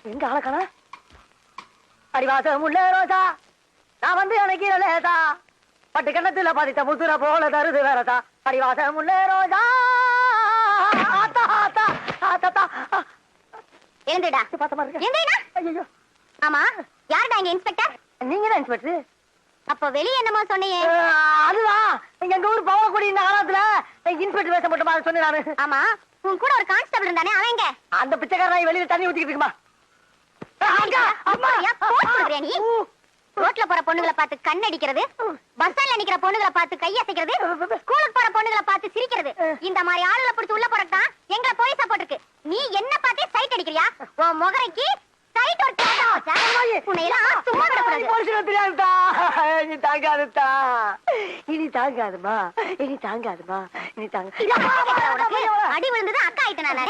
எங்க ஆளக்கான அடிவாசம் உள்ள ரோசா நான் வந்து எனக்கு லேசா பட்டு கண்ணத்துல பதித்த முத்துற போல தருது வேறதா அடிவாசம் உள்ள ரோசா ஆத்தா ஆத்தா ஆத்தா எழுந்துடா பார்த்த மாதிரி எழுந்துடா. ஐயோ ஆமா யாருடா இங்க இன்ஸ்பெக்டர்? நீங்க தான் இன்ஸ்பெக்டர். அப்ப வெளிய என்னமோ சொன்னியே? அதுதான் எங்க ஊர் பவளக்குடி இந்த காலத்துல இன்ஸ்பெக்டர் வேஷம் போட்டு மாதிரி சொன்னேன் நானு. ஆமா உன் கூட ஒரு கான்ஸ்டபிள் இருந்தானே அவன் எங்க? அந்த பிச்சைக்காரன் வெளியில தண்ணி ஊத்திக்கிட்டு இருக்குமா? நீ ரோட்ல போற பொண்ணுகளை பார்த்து கண் அடிக்கிறது, பஸ் ஸ்டாண்ட்ல நிக்கிற பொண்ணுகளை பார்த்து கையசைக்கிறது, ஸ்கூலுக்கு போற பொண்ணுகளை பார்த்து சிரிக்கிறது, இந்த மாதிரி ஆளுகளை பிடிச்சு உள்ள போறதுதான் எங்களை போலீஸா போட்டிருக்கு. நீ என்ன பார்த்தே சைட் அடிக்கிறியா? உன் முகரைக்கு சைட் ஒரு உன்னை எல்லாம் சும்மா விடக்கூடாது. இனி தாங்காதுதா, இனி தாங்காதுமா, இனி தாங்காதுமா, இனி தாங்க. அடி விழுந்தது அக்கா ஆயிட்டு நான்